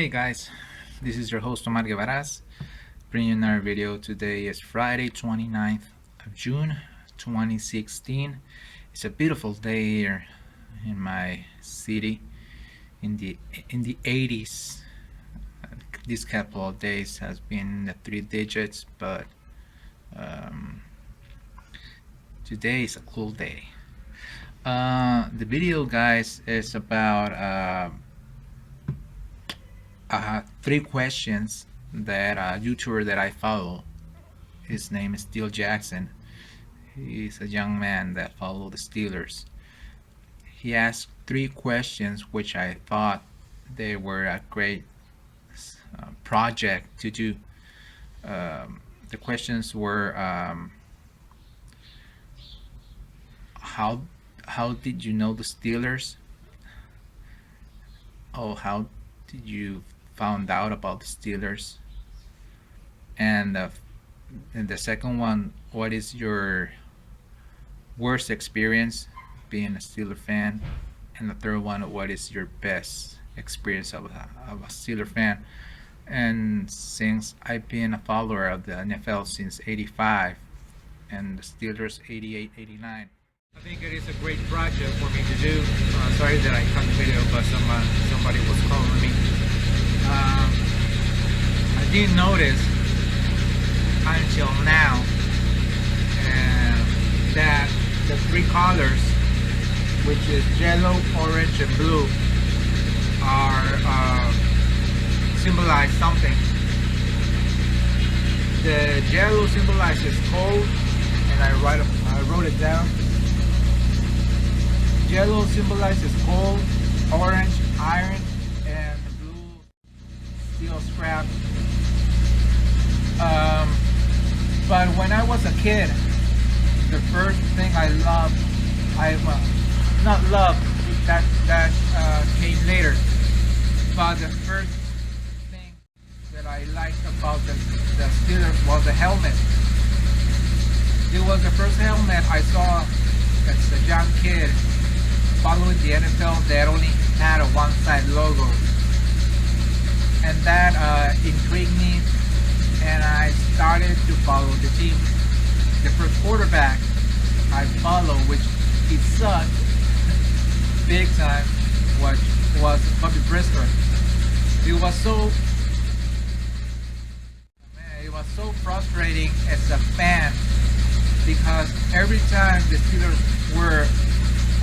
Hey guys, this is your host Omar Guevaras, bringing another video. Today is Friday 29th of June 2016. It's a beautiful day here in my city in the 80s. These couple of days has been the 3 digits, but today is a cool day. The video, guys, is about 3 questions that a YouTuber that I follow. His name is Steel Jackson. He's a young man that follows the Steelers. He asked 3 questions which I thought they were a great project to do. The questions were how did you know the Steelers? Oh, how did you found out about the Steelers? And the second one, what is your worst experience being a Steeler fan? And the third one, what is your best experience of a Steeler fan? And since I've been a follower of the NFL since '85 and the Steelers '88, '89, I think it is a great project for me to do. Sorry that I cut the video, but somebody was calling me. I didn't notice until now that the 3 colors, which is yellow, orange, and blue, are symbolize something. The yellow symbolizes cold, and I wrote it down. Yellow symbolizes cold, orange, iron, and the blue, steel scrap. But when I was a kid, the first thing I loved, not loved, that came later. But the first thing that I liked about the Steelers was the helmet. It was the first helmet I saw as a young kid following the NFL that only had a one-side logo, and that intrigued me, and I started to follow the team. The first quarterback I followed, which he sucked big time, was Bobby Brister. It was so frustrating as a fan, because every time the Steelers were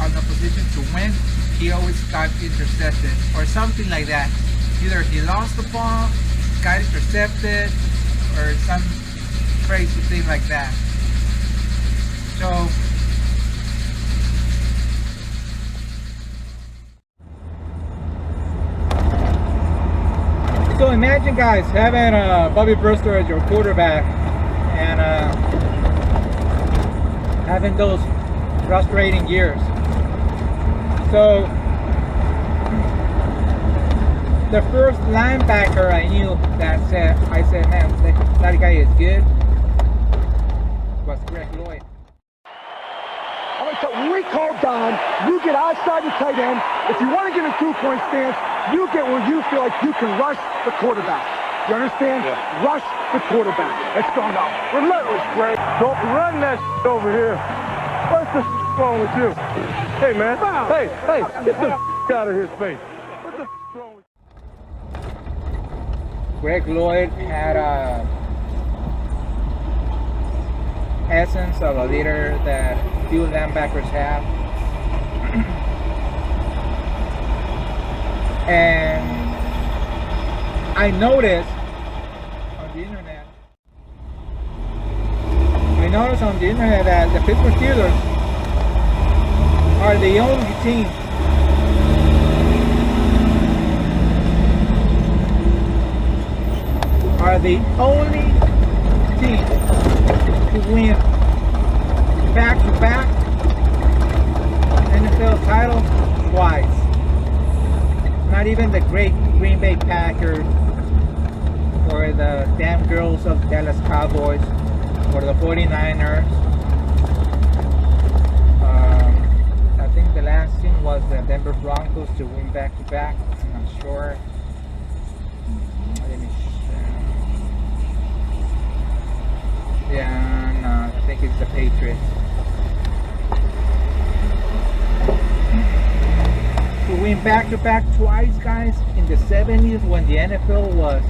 on the position to win, he always got intercepted or something like that. Either he lost the ball, got intercepted, or some crazy thing like that. So imagine, guys, having Bobby Brister as your quarterback and having those frustrating years. So the first linebacker I knew I said, man, that guy is good, was Greg Lloyd. All right, so we call down, you get outside the tight end. If you want to get a 2-point stance, you get where you feel like you can rush the quarterback. You understand? Yeah. Rush the quarterback. Let's go now. Relentless, Greg. Don't run that over here. What's the wrong with you? Hey, man. Hey, get the out of his face. What the wrong with you? Greg Lloyd had a essence of a leader that few linebackers have. And I noticed on the internet that the Pittsburgh Steelers are the only team to win back-to-back NFL title twice. Not even the great Green Bay Packers or the damn girls of Dallas Cowboys or the 49ers. I think the last team was the Denver Broncos to win back-to-back. I'm not sure. back-to-back twice, guys, in the 70s when the NFL was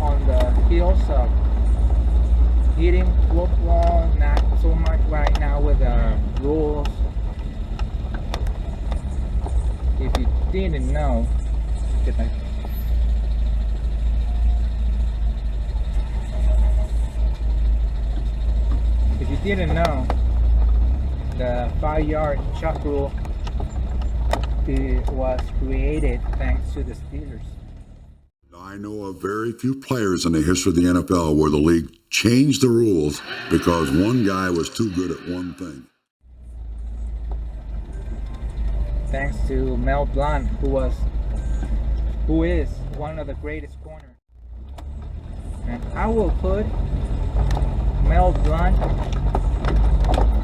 on the heels of hitting football, not so much right now with the rules. If you didn't know, the 5-yard shot rule was created thanks to the Steelers. I know of very few players in the history of the NFL where the league changed the rules because one guy was too good at one thing. Thanks to Mel Blount, who is one of the greatest corners. And I will put Mel Blount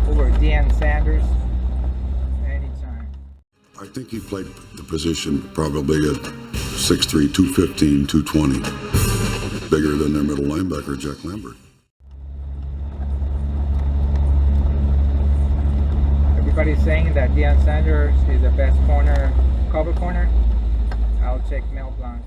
over Deion Sanders anytime. I think he played the position probably at 6'3", 215, 220. Bigger than their middle linebacker, Jack Lambert. Everybody's saying that Deion Sanders is the best cover corner. I'll check Mel Blount.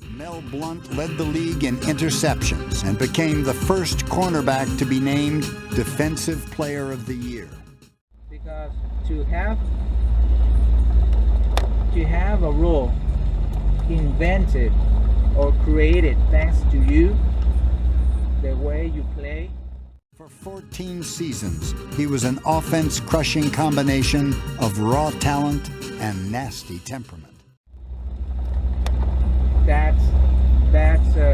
Mel Blount led the league in interceptions and became the first cornerback to be named Defensive Player of the Year. Because to have a rule invented or created thanks to you, the way you play. For 14 seasons, he was an offense-crushing combination of raw talent and nasty temperament. That's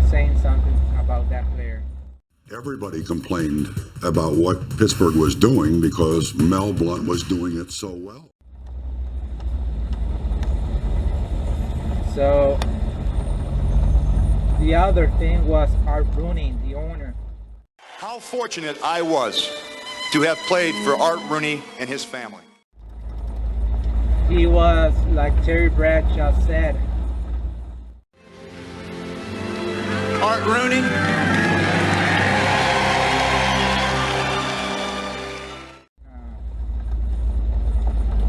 saying something about that player. Everybody complained about what Pittsburgh was doing because Mel Blount was doing it so well. So the other thing was Art Rooney, the owner. How fortunate I was to have played for Art Rooney and his family. He was, like Terry Bradshaw said, Art Rooney.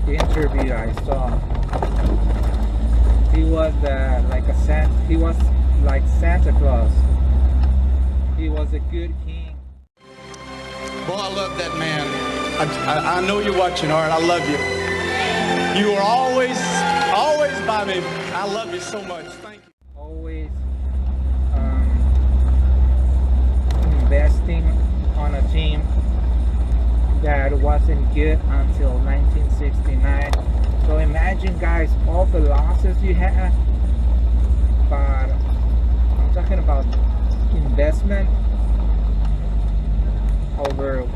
The interview I saw, he was like Santa Claus. He was a good king. Boy, I love that man. I know you're watching, Art. I love you. You are always by me. I love you so much. Thank you. Always investing on a team that wasn't good until 1969. So imagine, guys, all the losses you had. But I'm talking about investment over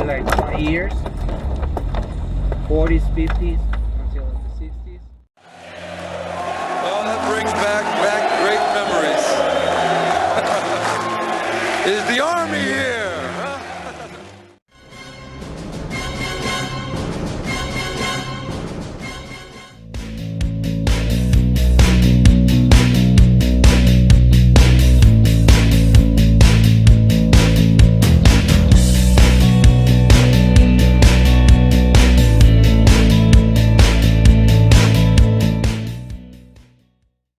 like 20 years, 40s, 50s, until the 60s. Well, that brings back great memories. Is the Army here?